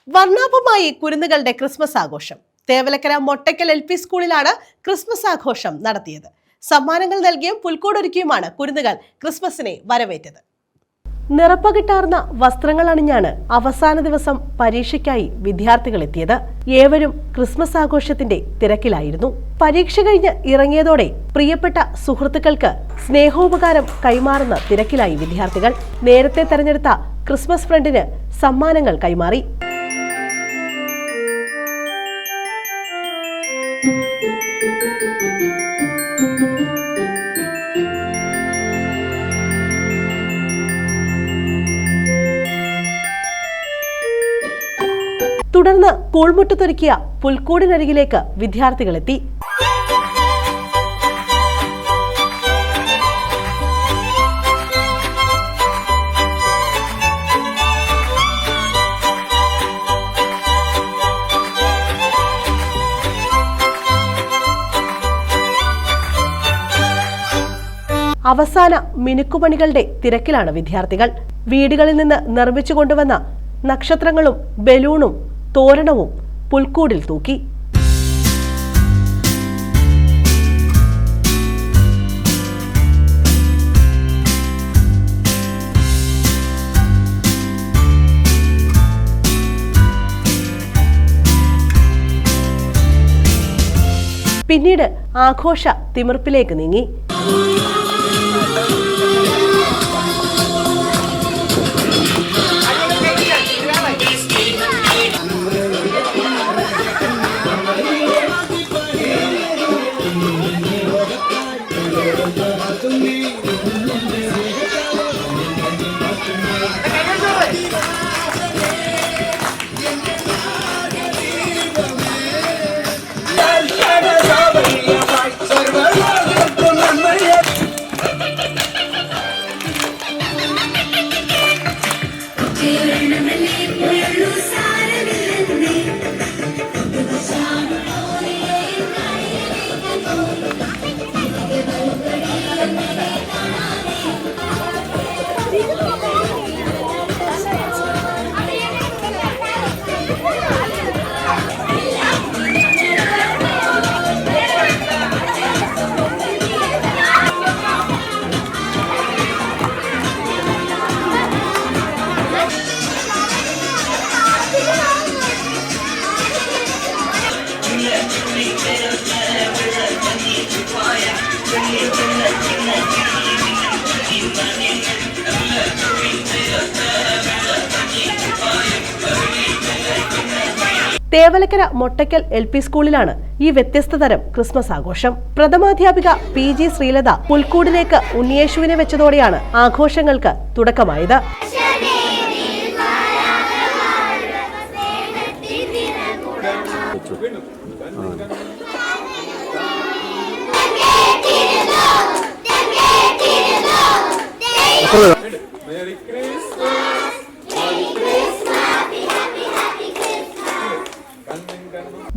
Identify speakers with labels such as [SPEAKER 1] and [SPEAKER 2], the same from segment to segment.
[SPEAKER 1] വർണ്ണാഭമായി കുരുന്നുകളുടെ Christmas ആഘോഷം. Thevalakkara Mottakkal LP സ്കൂളിലാണ് Christmas ആഘോഷം നടത്തിയത്. സമ്മാനങ്ങൾ നൽകിയും പുൽക്കൂടൊരുക്കിയുമാണ് കുരുന്നുകൾ ക്രിസ്മസിനെ വരവേറ്റത്. നിറപ്പകിട്ടാർന്ന വസ്ത്രങ്ങൾ അണിഞ്ഞാണ് അവസാന ദിവസം പരീക്ഷയ്ക്കായി വിദ്യാർത്ഥികൾ എത്തിയത്. ഏവരും ക്രിസ്മസ് ആഘോഷത്തിന്റെ തിരക്കിലായിരുന്നു. പരീക്ഷ കഴിഞ്ഞ് ഇറങ്ങിയതോടെ പ്രിയപ്പെട്ട സുഹൃത്തുക്കൾക്ക് സ്നേഹോപകാരം കൈമാറുന്ന തിരക്കിലായി വിദ്യാർത്ഥികൾ. നേരത്തെ തെരഞ്ഞെടുത്ത ക്രിസ്മസ് ഫ്രണ്ടിന് സമ്മാനങ്ങൾ കൈമാറി. തുടർന്ന് കൂൾമുട്ടത്തൊരുക്കിയ പുൽക്കൂടിനരികിലേക്ക് വിദ്യാർത്ഥികളെത്തി. അവസാന മിനുക്കുപണികളുടെ തിരക്കിലാണ് വിദ്യാർത്ഥികൾ. വീടുകളിൽ നിന്ന് നിർമ്മിച്ചു കൊണ്ടുവന്ന നക്ഷത്രങ്ങളും ബലൂണും തോരണവും പുൽക്കൂടിൽ തൂക്കി. പിന്നീട് ആഘോഷ തിമിർപ്പിലേക്ക് നീങ്ങി. തേവലക്കര മൊട്ടയ്ക്കൽ LP സ്കൂളിലാണ് ഈ വ്യത്യസ്ത തരം ക്രിസ്മസ് ആഘോഷം. പ്രഥമാധ്യാപിക PG ശ്രീലത പുൽക്കൂടിലേക്ക് ഉണ്ണിയേശുവിനെ വെച്ചതോടെയാണ് ആഘോഷങ്ങൾക്ക് തുടക്കമായത്.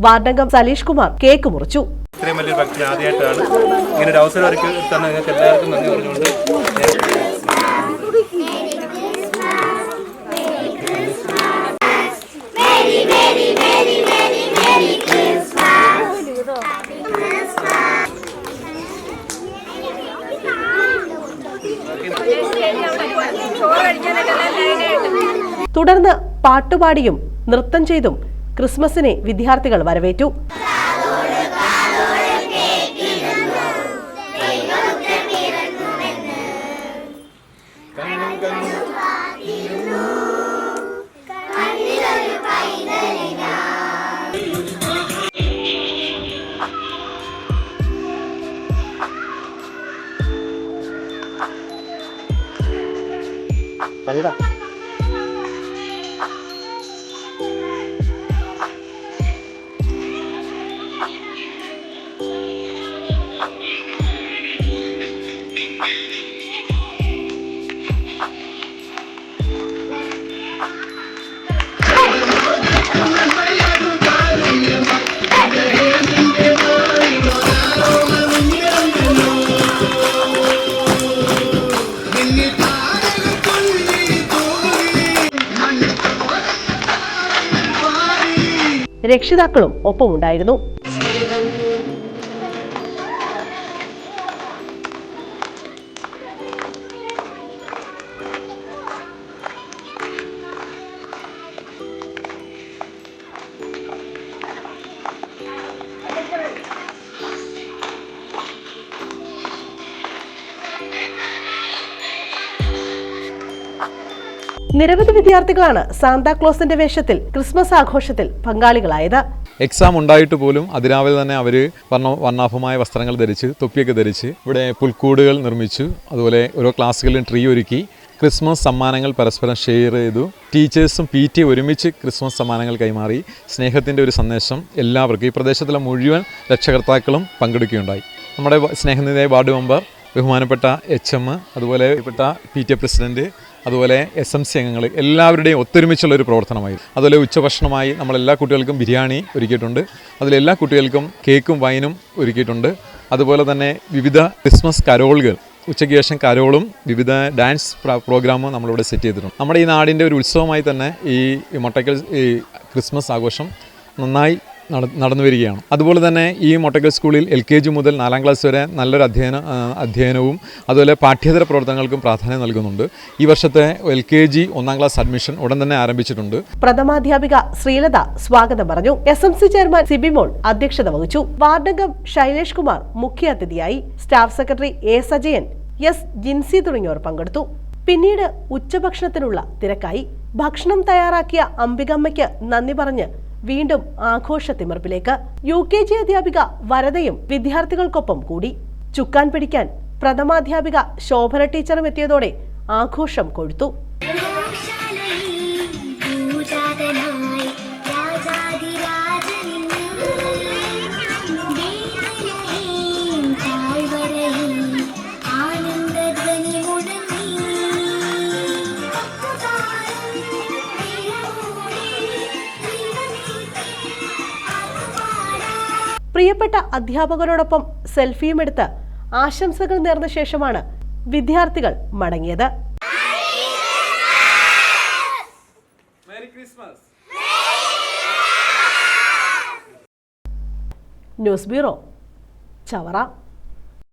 [SPEAKER 1] വാർഡംഗം സലീഷ് കുമാർ കേക്ക് മുറിച്ചു.
[SPEAKER 2] ഇത്രയും വലിയൊരു ഭക്തി ആദ്യമായിട്ടാണ്. ഇങ്ങനെ ഒരു അവസരം ഒരുക്കി തന്ന നിങ്ങൾക്ക് എല്ലാവർക്കും നന്ദി പറഞ്ഞുകൊണ്ട്
[SPEAKER 1] തുടർന്ന് പാട്ടുപാടിയും നൃത്തം ചെയ്തും ക്രിസ്മസിനെ വിദ്യാർത്ഥികൾ വരവേറ്റു. രക്ഷിതാക്കളും ഒപ്പമുണ്ടായിരുന്നു. നിരവധി വിദ്യാർത്ഥികളാണ് സാന്താക്ലോസിന്റെ വേഷത്തിൽ ക്രിസ്മസ് ആഘോഷത്തിൽ പങ്കാളികളായത്.
[SPEAKER 3] എക്സാം ഉണ്ടായിട്ട് പോലും അതിരാവിലെ തന്നെ അവർ വർണ്ണാഭമായ വസ്ത്രങ്ങൾ ധരിച്ച് തൊപ്പിയൊക്കെ ധരിച്ച് ഇവിടെ പുൽക്കൂടുകൾ നിർമ്മിച്ചു. അതുപോലെ ഓരോ ക്ലാസ്സുകളിലും ട്രീ ഒരുക്കി ക്രിസ്മസ് സമ്മാനങ്ങൾ പരസ്പരം ഷെയർ ചെയ്തു. ടീച്ചേഴ്സും PTA ഒരുമിച്ച് ക്രിസ്മസ് സമ്മാനങ്ങൾ കൈമാറി സ്നേഹത്തിൻ്റെ ഒരു സന്ദേശം എല്ലാവർക്കും ഈ പ്രദേശത്തുള്ള മുഴുവൻ രക്ഷകർത്താക്കളും പങ്കെടുക്കുകയുണ്ടായി. നമ്മുടെ സ്നേഹനിധിയായ വാർഡ് മെമ്പർ, ബഹുമാനപ്പെട്ട HM, അതുപോലെ PTA പ്രസിഡൻറ്റ്, അതുപോലെ SMC അംഗങ്ങൾ എല്ലാവരുടെയും ഒത്തൊരുമിച്ചുള്ളൊരു പ്രവർത്തനമായിരുന്നു. അതുപോലെ ഉച്ചഭക്ഷണമായി നമ്മളെല്ലാ കുട്ടികൾക്കും ബിരിയാണി ഒരുക്കിയിട്ടുണ്ട്. അതിലെല്ലാ കുട്ടികൾക്കും കേക്കും വൈനും ഒരുക്കിയിട്ടുണ്ട്. അതുപോലെ തന്നെ വിവിധ ക്രിസ്മസ് കരോളുകൾ, ഉച്ചയ്ക്ക് ശേഷം കരോളും വിവിധ ഡാൻസ് പ്രോഗ്രാമും നമ്മളിവിടെ സെറ്റ് ചെയ്തിട്ടുണ്ട്. നമ്മുടെ ഈ നാടിൻ്റെ ഒരു ഉത്സവമായി തന്നെ ഈ മൊട്ടക്കൽ ഈ ക്രിസ്മസ് ആഘോഷം നന്നായി നടന്നു വരികയാണ്. അതുപോലെ തന്നെ ഈ മൊട്ടക്കൽ സ്കൂളിൽ LKG മുതൽ 4ാം ക്ലാസ് വരെ നല്ലൊരു അധ്യയനവും അതുപോലെ പാഠ്യേതര പ്രവർത്തനങ്ങൾക്കും പ്രാധാന്യം നൽകുന്നുണ്ട്. ഈ വർഷത്തെ LKG 1ാം ക്ലാസ് അഡ്മിഷൻ ഉടൻ തന്നെ ആരംഭിച്ചിട്ടുണ്ട്.
[SPEAKER 1] പ്രഥമാധ്യാപിക ശ്രീലത സ്വാഗതം പറഞ്ഞു. SMC ചെയർമാൻ സിബിമോൾ അധ്യക്ഷത വഹിച്ചു. വാർഡംഗം ശൈലേഷ് കുമാർ മുഖ്യാതിഥിയായി. Staff secretary A Sajayan, S Jincy തുടങ്ങിയവർ പങ്കെടുത്തു. പിന്നീട് ഉച്ചഭക്ഷണത്തിനുള്ള തിരക്കായി. ഭക്ഷണം തയ്യാറാക്കിയ അംബികമ്മയ്ക്ക് നന്ദി പറഞ്ഞ് വീണ്ടും ആഘോഷത്തിമിർപ്പിലേക്ക്. UKG അധ്യാപിക വരദയും വിദ്യാർത്ഥികൾക്കൊപ്പം കൂടി. ചുക്കാൻ പിടിക്കാൻ പ്രഥമാധ്യാപിക ശോഭന ടീച്ചറും എത്തിയതോടെ ആഘോഷം കൊഴുത്തു. പ്രിയപ്പെട്ട അധ്യാപകരോടൊപ്പം സെൽഫിയും എടുത്ത് ആശംസകൾ നേർന്ന ശേഷമാണ് വിദ്യാർത്ഥികൾ മടങ്ങിയത്. News bureau, Chavara.